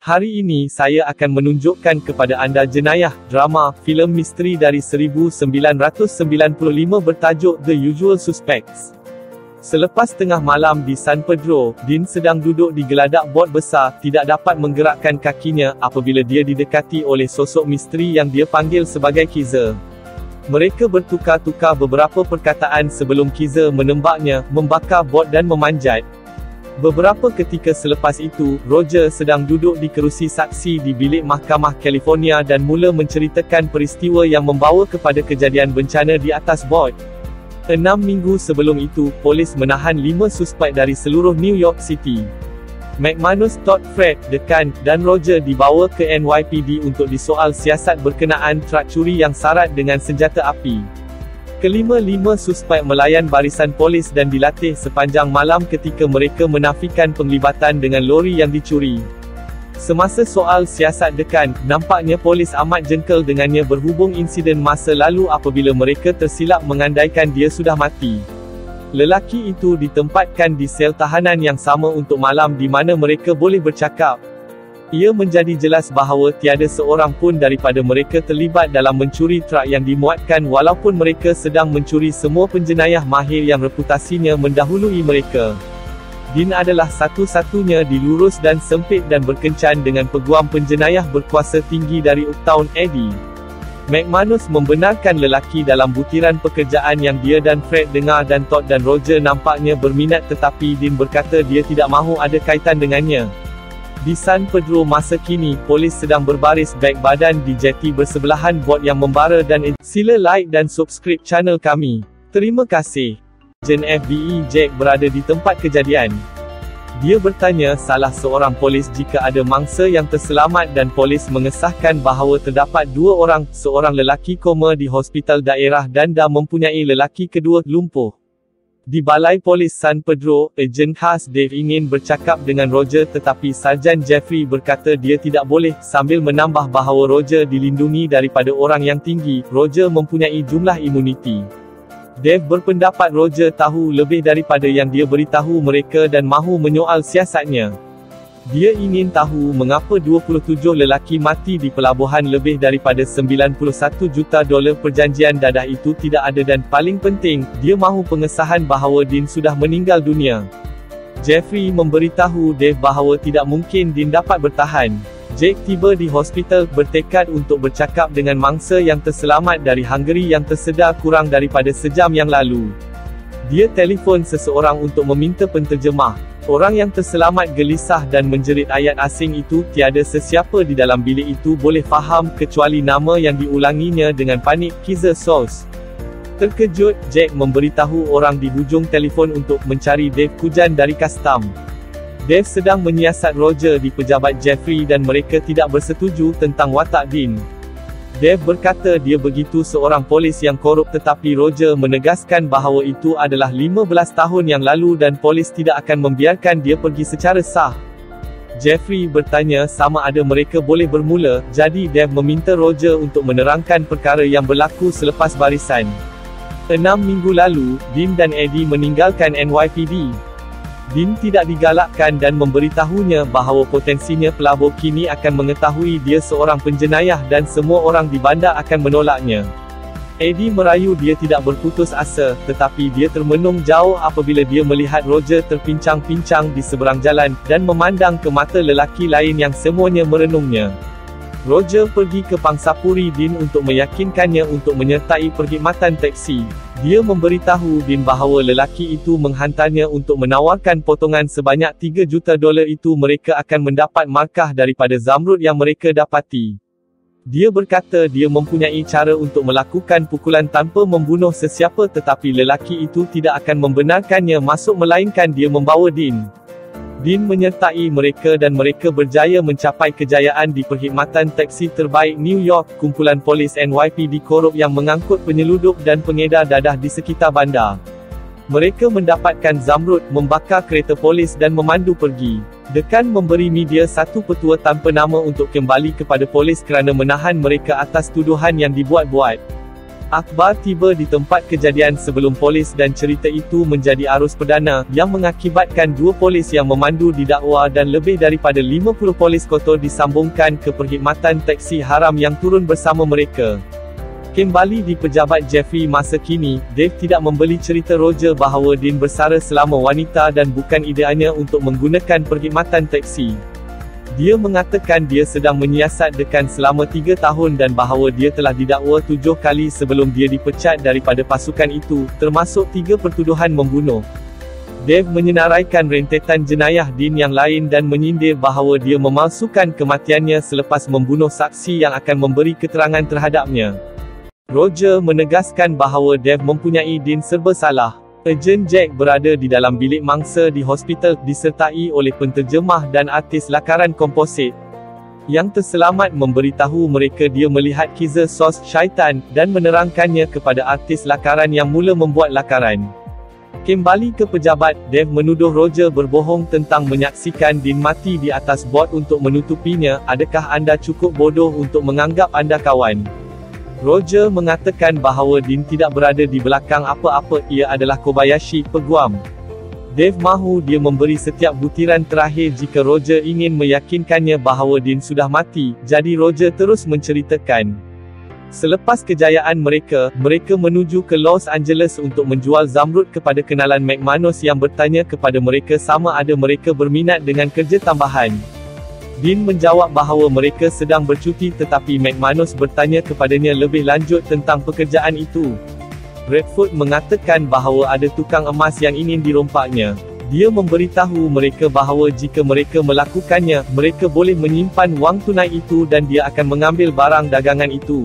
Hari ini saya akan menunjukkan kepada anda jenayah, drama, filem misteri dari 1995 bertajuk The Usual Suspects. Selepas tengah malam di San Pedro, Dean sedang duduk di geladak bot besar, tidak dapat menggerakkan kakinya, apabila dia didekati oleh sosok misteri yang dia panggil sebagai Kizzer. Mereka bertukar-tukar beberapa perkataan sebelum Kizzer menembaknya, membakar bot dan memanjat. Beberapa ketika selepas itu, Roger sedang duduk di kerusi saksi di bilik Mahkamah California dan mula menceritakan peristiwa yang membawa kepada kejadian bencana di atas bot. 6 minggu sebelum itu, polis menahan 5 suspek dari seluruh New York City. McManus, Todd, Fred, Dekan, dan Roger dibawa ke NYPD untuk disoal siasat berkenaan trak curi yang syarat dengan senjata api. Kelima-lima suspek melayan barisan polis dan dilatih sepanjang malam ketika mereka menafikan penglibatan dengan lori yang dicuri. Semasa soal siasat Dekan, nampaknya polis amat jengkel dengannya berhubung insiden masa lalu apabila mereka tersilap mengandaikan dia sudah mati. Lelaki itu ditempatkan di sel tahanan yang sama untuk malam di mana mereka boleh bercakap. Ia menjadi jelas bahawa tiada seorang pun daripada mereka terlibat dalam mencuri trak yang dimuatkan walaupun mereka sedang mencuri semua penjenayah mahir yang reputasinya mendahului mereka. Dean adalah satu-satunya di lurus dan sempit dan berkencan dengan peguam penjenayah berkuasa tinggi dari Uptown, Eddie. McManus membenarkan lelaki dalam butiran pekerjaan yang dia dan Fred dengar dan Todd dan Roger nampaknya berminat, tetapi Dean berkata dia tidak mahu ada kaitan dengannya. Di San Pedro masa kini, polis sedang berbaris baik badan di jeti bersebelahan bot yang membara dan sila like dan subscribe channel kami. Terima kasih. Ejen FBI Jack berada di tempat kejadian. Dia bertanya salah seorang polis jika ada mangsa yang terselamat dan polis mengesahkan bahawa terdapat 2 orang, seorang lelaki koma di hospital daerah dan dah mempunyai lelaki kedua lumpuh. Di balai polis San Pedro, ejen khas Dave ingin bercakap dengan Roger tetapi Sarjan Jeffrey berkata dia tidak boleh, sambil menambah bahawa Roger dilindungi daripada orang yang tinggi. Roger mempunyai jumlah imuniti. Dave berpendapat Roger tahu lebih daripada yang dia beritahu mereka dan mahu menyoal siasatnya. Dia ingin tahu mengapa 27 lelaki mati di pelabuhan lebih daripada $91 juta perjanjian dadah itu tidak ada dan paling penting, dia mahu pengesahan bahawa Dean sudah meninggal dunia. Jeffrey memberitahu Dave bahawa tidak mungkin Dean dapat bertahan. Jake tiba di hospital, bertekad untuk bercakap dengan mangsa yang terselamat dari Hungary yang tersedar kurang daripada sejam yang lalu. Dia telefon seseorang untuk meminta penterjemah. Orang yang terselamat gelisah dan menjerit ayat asing itu, tiada sesiapa di dalam bilik itu boleh faham kecuali nama yang diulanginya dengan panik, Kizzer Sauce. Terkejut, Jack memberitahu orang di hujung telefon untuk mencari Dave Kujan dari kastam. Dave sedang menyiasat Roger di pejabat Jeffrey dan mereka tidak bersetuju tentang watak Dean. Dave berkata dia begitu seorang polis yang korup tetapi Roger menegaskan bahawa itu adalah 15 tahun yang lalu dan polis tidak akan membiarkan dia pergi secara sah. Jeffrey bertanya sama ada mereka boleh bermula, jadi Dave meminta Roger untuk menerangkan perkara yang berlaku selepas barisan. 6 minggu lalu, Dean dan Eddie meninggalkan NYPD. Dean tidak digalakkan dan memberitahunya bahawa potensinya pelabur kini akan mengetahui dia seorang penjenayah dan semua orang di bandar akan menolaknya. Eddie merayu dia tidak berputus asa, tetapi dia termenung jauh apabila dia melihat Roger terpincang-pincang di seberang jalan, dan memandang ke mata lelaki lain yang semuanya merenungnya. Roger pergi ke pangsapuri Dean untuk meyakinkannya untuk menyertai perkhidmatan teksi. Dia memberitahu Dean bahawa lelaki itu menghantarnya untuk menawarkan potongan sebanyak $3 juta itu mereka akan mendapat markah daripada zamrud yang mereka dapati. Dia berkata dia mempunyai cara untuk melakukan pukulan tanpa membunuh sesiapa tetapi lelaki itu tidak akan membenarkannya masuk melainkan dia membawa Dean. Dean menyertai mereka dan mereka berjaya mencapai kejayaan di perkhidmatan teksi terbaik New York, kumpulan polis NYPD korup yang mengangkut penyeludup dan pengedar dadah di sekitar bandar. Mereka mendapatkan zamrud, membakar kereta polis dan memandu pergi. Dekan memberi media satu petua tanpa nama untuk kembali kepada polis kerana menahan mereka atas tuduhan yang dibuat-buat. Akbar tiba di tempat kejadian sebelum polis dan cerita itu menjadi arus perdana, yang mengakibatkan 2 polis yang memandu didakwa dan lebih daripada 50 polis kotor disambungkan ke perkhidmatan teksi haram yang turun bersama mereka. Kembali di pejabat Jeffrey masa kini, Dave tidak membeli cerita Roger bahawa Dean bersara selama wanita dan bukan ideanya untuk menggunakan perkhidmatan teksi. Dia mengatakan dia sedang menyiasat Dekan selama 3 tahun dan bahawa dia telah didakwa 7 kali sebelum dia dipecat daripada pasukan itu, termasuk 3 pertuduhan membunuh. Dave menyenaraikan rentetan jenayah Dean yang lain dan menyindir bahawa dia memalsukan kematiannya selepas membunuh saksi yang akan memberi keterangan terhadapnya. Roger menegaskan bahawa Dave mempunyai Dean serba salah. Ejen Jack berada di dalam bilik mangsa di hospital, disertai oleh penterjemah dan artis lakaran komposit. Yang terselamat memberitahu mereka dia melihat kisah sos syaitan, dan menerangkannya kepada artis lakaran yang mula membuat lakaran. Kembali ke pejabat, Dave menuduh Roger berbohong tentang menyaksikan Dean mati di atas bot untuk menutupinya. Adakah anda cukup bodoh untuk menganggap anda kawan? Roger mengatakan bahawa Dean tidak berada di belakang apa-apa, ia adalah Kobayashi, peguam. Dave mahu dia memberi setiap butiran terakhir jika Roger ingin meyakinkannya bahawa Dean sudah mati, jadi Roger terus menceritakan. Selepas kejayaan mereka menuju ke Los Angeles untuk menjual zamrud kepada kenalan McManus yang bertanya kepada mereka sama ada mereka berminat dengan kerja tambahan. Dean menjawab bahawa mereka sedang bercuti tetapi McManus bertanya kepadanya lebih lanjut tentang pekerjaan itu. Redford mengatakan bahawa ada tukang emas yang ingin dirompaknya. Dia memberitahu mereka bahawa jika mereka melakukannya, mereka boleh menyimpan wang tunai itu dan dia akan mengambil barang dagangan itu.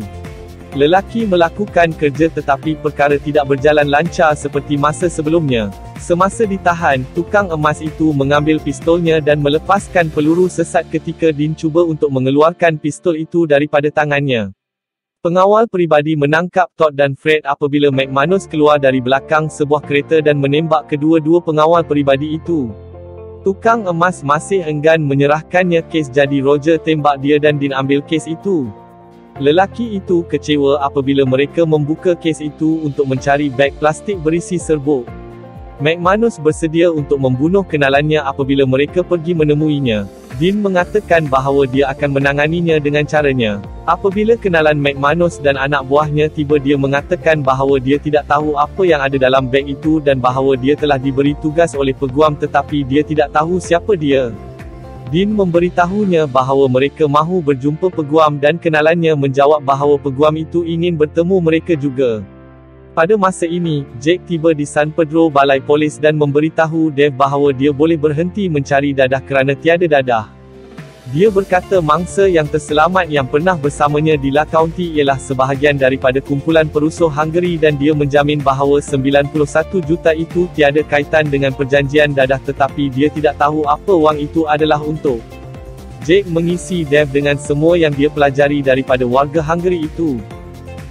Lelaki melakukan kerja tetapi perkara tidak berjalan lancar seperti masa sebelumnya. Semasa ditahan, tukang emas itu mengambil pistolnya dan melepaskan peluru sesat ketika Dean cuba untuk mengeluarkan pistol itu daripada tangannya. Pengawal peribadi menangkap Todd dan Fred apabila McManus keluar dari belakang sebuah kereta dan menembak kedua-dua pengawal peribadi itu. Tukang emas masih enggan menyerahkannya kes, jadi Roger tembak dia dan Dean ambil kes itu. Lelaki itu kecewa apabila mereka membuka kes itu untuk mencari beg plastik berisi serbuk. McManus bersedia untuk membunuh kenalannya apabila mereka pergi menemuinya. Dean mengatakan bahawa dia akan menanganinya dengan caranya. Apabila kenalan McManus dan anak buahnya tiba, dia mengatakan bahawa dia tidak tahu apa yang ada dalam beg itu dan bahawa dia telah diberi tugas oleh peguam tetapi dia tidak tahu siapa dia. Dean memberitahunya bahawa mereka mahu berjumpa peguam dan kenalannya menjawab bahawa peguam itu ingin bertemu mereka juga. Pada masa ini, Jake tiba di San Pedro Balai Polis dan memberitahu Dave bahawa dia boleh berhenti mencari dadah kerana tiada dadah. Dia berkata mangsa yang terselamat yang pernah bersamanya di La County ialah sebahagian daripada kumpulan perusuh Hungary dan dia menjamin bahawa 91 juta itu tiada kaitan dengan perjanjian dadah tetapi dia tidak tahu apa wang itu adalah untuk. Jake mengisi Dave dengan semua yang dia pelajari daripada warga Hungary itu.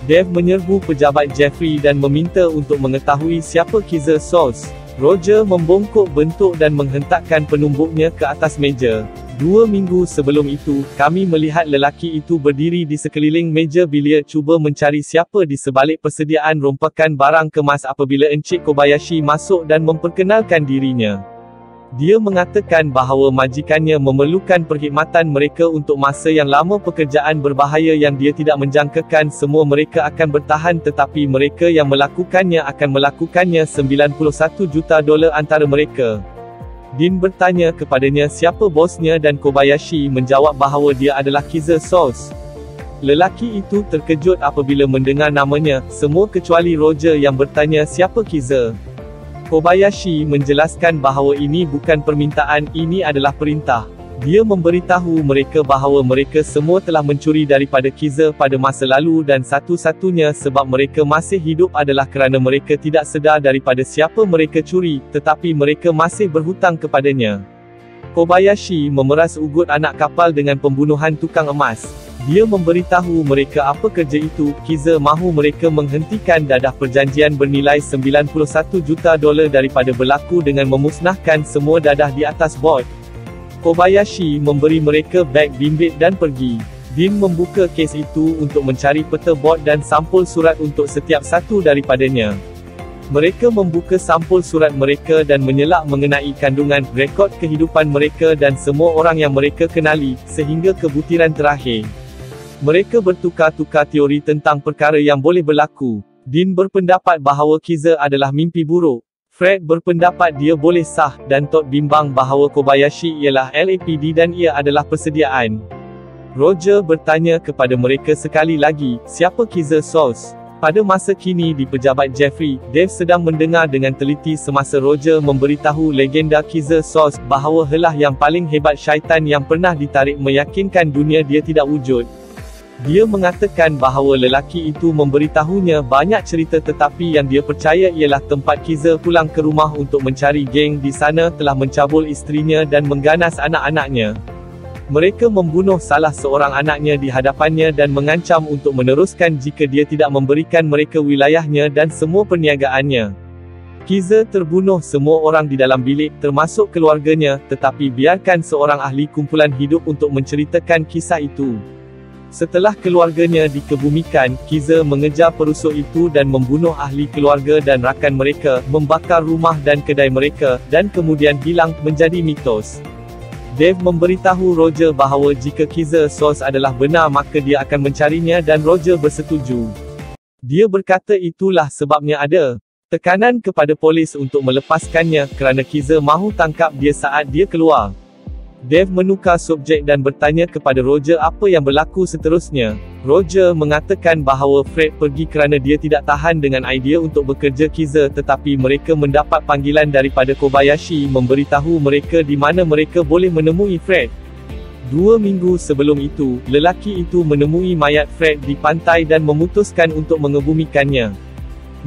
Dave menyerbu pejabat Jeffrey dan meminta untuk mengetahui siapa Kaiser Soze. Roger membongkok bentuk dan menghentakkan penumbuknya ke atas meja. 2 minggu sebelum itu, kami melihat lelaki itu berdiri di sekeliling meja biliar cuba mencari siapa di sebalik persediaan rompakan barang kemas apabila Encik Kobayashi masuk dan memperkenalkan dirinya. Dia mengatakan bahawa majikannya memerlukan perkhidmatan mereka untuk masa yang lama, pekerjaan berbahaya yang dia tidak menjangkakan semua mereka akan bertahan tetapi mereka yang melakukannya akan melakukannya $91 juta antara mereka. Dean bertanya kepadanya siapa bosnya dan Kobayashi menjawab bahawa dia adalah Kaiser Soze. Lelaki itu terkejut apabila mendengar namanya, semua kecuali Roger yang bertanya siapa Kaiser. Kobayashi menjelaskan bahawa ini bukan permintaan, ini adalah perintah. Dia memberitahu mereka bahawa mereka semua telah mencuri daripada Kaiser pada masa lalu dan satu-satunya sebab mereka masih hidup adalah kerana mereka tidak sedar daripada siapa mereka curi, tetapi mereka masih berhutang kepadanya. Kobayashi memeras ugut anak kapal dengan pembunuhan tukang emas. Dia memberitahu mereka apa kerja itu. Kaiser mahu mereka menghentikan dadah perjanjian bernilai $91 juta daripada berlaku dengan memusnahkan semua dadah di atas bot. Kobayashi memberi mereka beg bimbit dan pergi. Dean membuka kes itu untuk mencari peta bot dan sampul surat untuk setiap satu daripadanya. Mereka membuka sampul surat mereka dan menyelak mengenai kandungan, rekod kehidupan mereka dan semua orang yang mereka kenali, sehingga ke butiran terakhir. Mereka bertukar-tukar teori tentang perkara yang boleh berlaku. Dean berpendapat bahawa Kiza adalah mimpi buruk. Fred berpendapat dia boleh sah, dan Todd bimbang bahawa Kobayashi ialah LAPD dan ia adalah persediaan. Roger bertanya kepada mereka sekali lagi, siapa Kiza Source? Pada masa kini di pejabat Jeffrey, Dave sedang mendengar dengan teliti semasa Roger memberitahu legenda Kiza Source, bahawa helah yang paling hebat syaitan yang pernah ditarik meyakinkan dunia dia tidak wujud. Dia mengatakan bahawa lelaki itu memberitahunya banyak cerita tetapi yang dia percaya ialah tempat Kiza pulang ke rumah untuk mencari geng di sana telah mencabul isterinya dan mengganas anak-anaknya. Mereka membunuh salah seorang anaknya di hadapannya dan mengancam untuk meneruskan jika dia tidak memberikan mereka wilayahnya dan semua perniagaannya. Kiza terbunuh semua orang di dalam bilik, termasuk keluarganya, tetapi biarkan seorang ahli kumpulan hidup untuk menceritakan kisah itu. Setelah keluarganya dikebumikan, Kiza mengejar perusuh itu dan membunuh ahli keluarga dan rakan mereka, membakar rumah dan kedai mereka, dan kemudian hilang, menjadi mitos. Dave memberitahu Roger bahawa jika Kiza Source adalah benar maka dia akan mencarinya dan Roger bersetuju. Dia berkata itulah sebabnya ada tekanan kepada polis untuk melepaskannya, kerana Kiza mahu tangkap dia saat dia keluar. Dave menukar subjek dan bertanya kepada Roger apa yang berlaku seterusnya. Roger mengatakan bahawa Fred pergi kerana dia tidak tahan dengan idea untuk bekerja Kiza, tetapi mereka mendapat panggilan daripada Kobayashi memberitahu mereka di mana mereka boleh menemui Fred. 2 minggu sebelum itu, lelaki itu menemui mayat Fred di pantai dan memutuskan untuk mengebumikannya.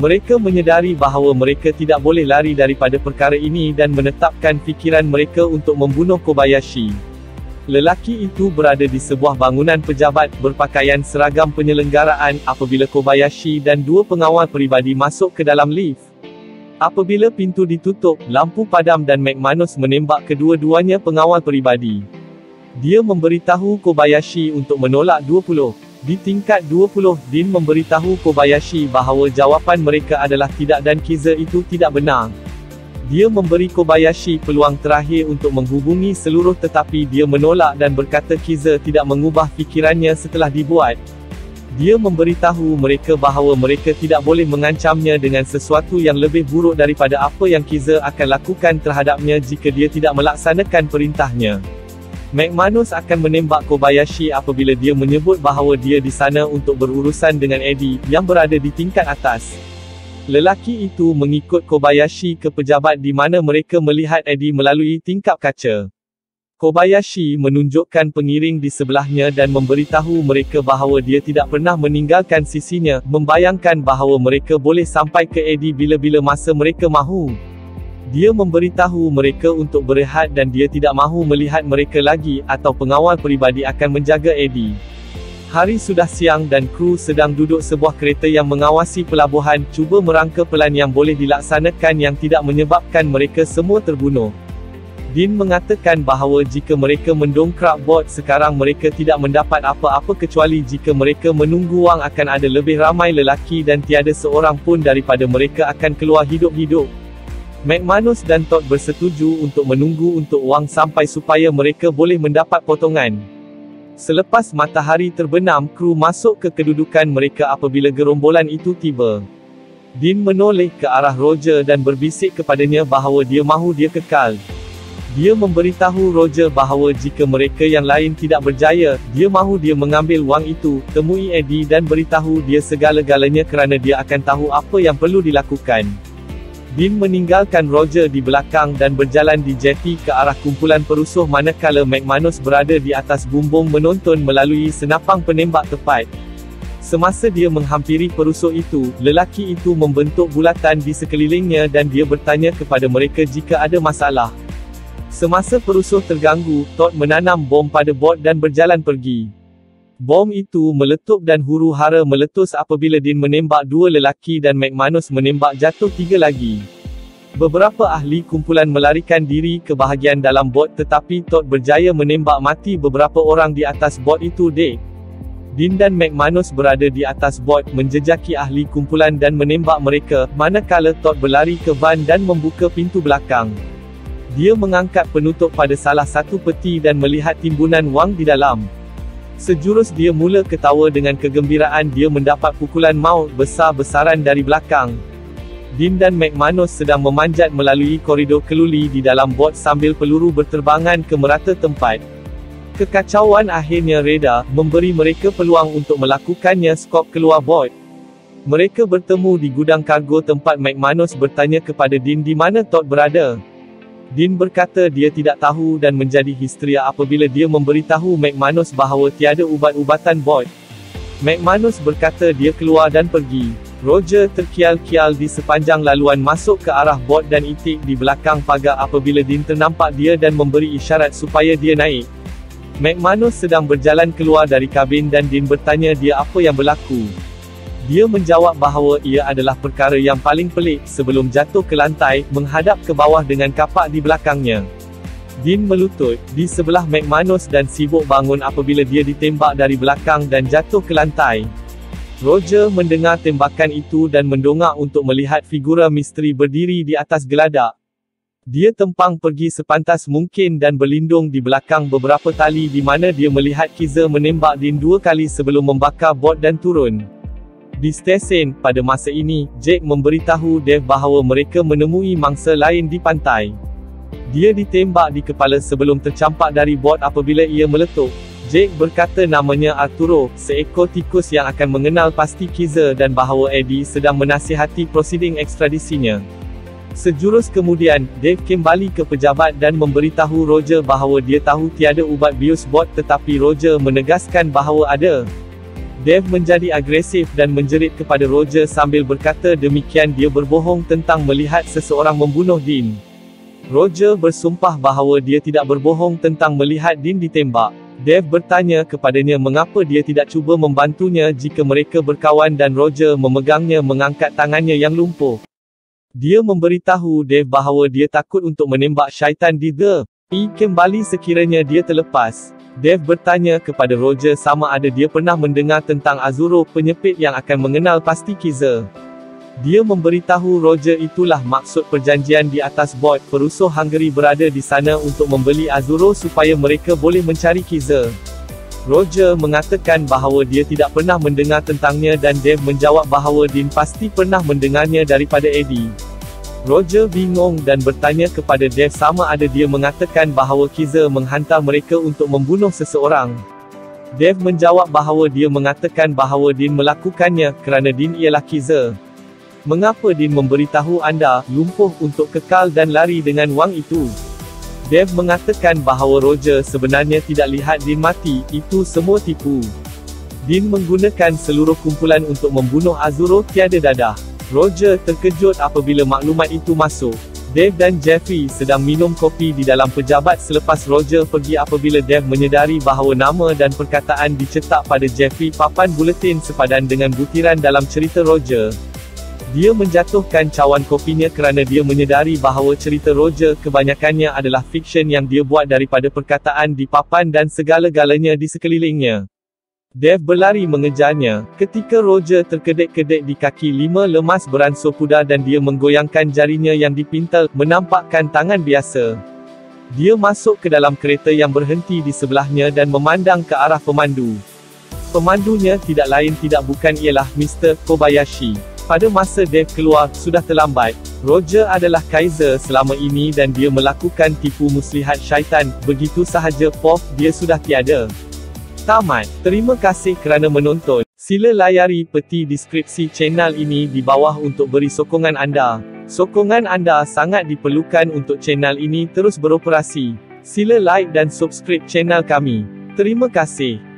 Mereka menyedari bahawa mereka tidak boleh lari daripada perkara ini dan menetapkan fikiran mereka untuk membunuh Kobayashi. Lelaki itu berada di sebuah bangunan pejabat, berpakaian seragam penyelenggaraan, apabila Kobayashi dan 2 pengawal peribadi masuk ke dalam lift. Apabila pintu ditutup, lampu padam dan McManus menembak kedua-duanya pengawal peribadi. Dia memberitahu Kobayashi untuk menolak 20. Di tingkat 20, Dean memberitahu Kobayashi bahawa jawapan mereka adalah tidak dan Kiza itu tidak benar. Dia memberi Kobayashi peluang terakhir untuk menghubungi seluruh tetapi dia menolak dan berkata Kiza tidak mengubah fikirannya setelah dibuat. Dia memberitahu mereka bahawa mereka tidak boleh mengancamnya dengan sesuatu yang lebih buruk daripada apa yang Kiza akan lakukan terhadapnya jika dia tidak melaksanakan perintahnya. McManus akan menembak Kobayashi apabila dia menyebut bahawa dia di sana untuk berurusan dengan Eddie, yang berada di tingkat atas. Lelaki itu mengikut Kobayashi ke pejabat di mana mereka melihat Eddie melalui tingkap kaca. Kobayashi menunjukkan pengiring di sebelahnya dan memberitahu mereka bahawa dia tidak pernah meninggalkan sisinya, membayangkan bahawa mereka boleh sampai ke Eddie bila-bila masa mereka mahu. Dia memberitahu mereka untuk berehat dan dia tidak mahu melihat mereka lagi, atau pengawal peribadi akan menjaga Eddie. Hari sudah siang dan kru sedang duduk sebuah kereta yang mengawasi pelabuhan, cuba merangka pelan yang boleh dilaksanakan yang tidak menyebabkan mereka semua terbunuh. Dean mengatakan bahawa jika mereka mendongkrak bot sekarang mereka tidak mendapat apa-apa kecuali jika mereka menunggu wang akan ada lebih ramai lelaki dan tiada seorang pun daripada mereka akan keluar hidup-hidup. McManus dan Todd bersetuju untuk menunggu untuk wang sampai supaya mereka boleh mendapat potongan. Selepas matahari terbenam, kru masuk ke kedudukan mereka apabila gerombolan itu tiba. Dean menoleh ke arah Roger dan berbisik kepadanya bahawa dia mahu dia kekal. Dia memberitahu Roger bahawa jika mereka yang lain tidak berjaya, dia mahu dia mengambil wang itu, temui Eddie dan beritahu dia segala-galanya kerana dia akan tahu apa yang perlu dilakukan. Dean meninggalkan Roger di belakang dan berjalan di jeti ke arah kumpulan perusuh manakala McManus berada di atas bumbung menonton melalui senapang penembak tepat. Semasa dia menghampiri perusuh itu, lelaki itu membentuk bulatan di sekelilingnya dan dia bertanya kepada mereka jika ada masalah. Semasa perusuh terganggu, Todd menanam bom pada bot dan berjalan pergi. Bom itu meletup dan huru-hara meletus apabila Dean menembak 2 lelaki dan McManus menembak jatuh 3 lagi. Beberapa ahli kumpulan melarikan diri ke bahagian dalam bot tetapi Todd berjaya menembak mati beberapa orang di atas bot itu. Dean dan McManus berada di atas bot, menjejaki ahli kumpulan dan menembak mereka, manakala Todd berlari ke van dan membuka pintu belakang. Dia mengangkat penutup pada salah satu peti dan melihat timbunan wang di dalam. Sejurus dia mula ketawa dengan kegembiraan dia mendapat pukulan maut besar-besaran dari belakang. Dean dan McManus sedang memanjat melalui koridor keluli di dalam bot sambil peluru berterbangan ke merata tempat. Kekacauan akhirnya reda, memberi mereka peluang untuk melakukannya skop keluar bot. Mereka bertemu di gudang kargo tempat McManus bertanya kepada Dean di mana Todd berada. Dean berkata dia tidak tahu dan menjadi histeria apabila dia memberitahu McManus bahawa tiada ubat-ubatan bot. McManus berkata dia keluar dan pergi. Roger terkial-kial di sepanjang laluan masuk ke arah bot dan itik di belakang pagar apabila Dean ternampak dia dan memberi isyarat supaya dia naik. McManus sedang berjalan keluar dari kabin dan Dean bertanya dia apa yang berlaku. Dia menjawab bahawa ia adalah perkara yang paling pelik, sebelum jatuh ke lantai, menghadap ke bawah dengan kapak di belakangnya. Dean melutut di sebelah McManus dan sibuk bangun apabila dia ditembak dari belakang dan jatuh ke lantai. Roger mendengar tembakan itu dan mendongak untuk melihat figura misteri berdiri di atas geladak. Dia tempang pergi sepantas mungkin dan berlindung di belakang beberapa tali di mana dia melihat Kiza menembak Dean 2 kali sebelum membakar bot dan turun. Di stesen, pada masa ini, Jake memberitahu Dave bahawa mereka menemui mangsa lain di pantai. Dia ditembak di kepala sebelum tercampak dari bot apabila ia meletup. Jake berkata namanya Arturo, seekor tikus yang akan mengenal pasti Kiza dan bahawa Eddie sedang menasihati prosiding ekstradisinya. Sejurus kemudian, Dave kembali ke pejabat dan memberitahu Roger bahawa dia tahu tiada ubat bius bot tetapi Roger menegaskan bahawa ada. Dave menjadi agresif dan menjerit kepada Roger sambil berkata demikian dia berbohong tentang melihat seseorang membunuh Dean. Roger bersumpah bahawa dia tidak berbohong tentang melihat Dean ditembak. Dave bertanya kepadanya mengapa dia tidak cuba membantunya jika mereka berkawan dan Roger memegangnya mengangkat tangannya yang lumpuh. Dia memberitahu Dave bahawa dia takut untuk menembak syaitan di The E kembali sekiranya dia terlepas. Dave bertanya kepada Roger sama ada dia pernah mendengar tentang Azuro, penyepit yang akan mengenal pasti Kiza. Dia memberitahu Roger itulah maksud perjanjian di atas bot. Perusuh Hungary berada di sana untuk membeli Azuro supaya mereka boleh mencari Kiza. Roger mengatakan bahawa dia tidak pernah mendengar tentangnya dan Dave menjawab bahawa Dean pasti pernah mendengarnya daripada Eddie. Roger bingung dan bertanya kepada Dave sama ada dia mengatakan bahawa Kiza menghantar mereka untuk membunuh seseorang. Dave menjawab bahawa dia mengatakan bahawa Dean melakukannya kerana Dean ialah Kiza. Mengapa Dean memberitahu anda, lumpuh untuk kekal dan lari dengan wang itu? Dave mengatakan bahawa Roger sebenarnya tidak lihat Dean mati, itu semua tipu. Dean menggunakan seluruh kumpulan untuk membunuh Azuro tiada dadah. Roger terkejut apabila maklumat itu masuk. Dave dan Jeffrey sedang minum kopi di dalam pejabat selepas Roger pergi apabila Dave menyedari bahawa nama dan perkataan dicetak pada Jeffrey papan buletin sepadan dengan butiran dalam cerita Roger. Dia menjatuhkan cawan kopinya kerana dia menyedari bahawa cerita Roger kebanyakannya adalah fiksyen yang dia buat daripada perkataan di papan dan segala-galanya di sekelilingnya. Dave berlari mengejarnya, ketika Roger terkedek-kedek di kaki 5 lemas beransur pudar dan dia menggoyangkan jarinya yang dipintal, menampakkan tangan biasa. Dia masuk ke dalam kereta yang berhenti di sebelahnya dan memandang ke arah pemandu. Pemandunya tidak lain tidak bukan ialah Mr. Kobayashi. Pada masa Dave keluar, sudah terlambat. Roger adalah Kaiser selama ini dan dia melakukan tipu muslihat syaitan, begitu sahaja pof, dia sudah tiada. Tamat. Terima kasih kerana menonton. Sila layari peti deskripsi channel ini di bawah untuk beri sokongan anda. Sokongan anda sangat diperlukan untuk channel ini terus beroperasi. Sila like dan subscribe channel kami. Terima kasih.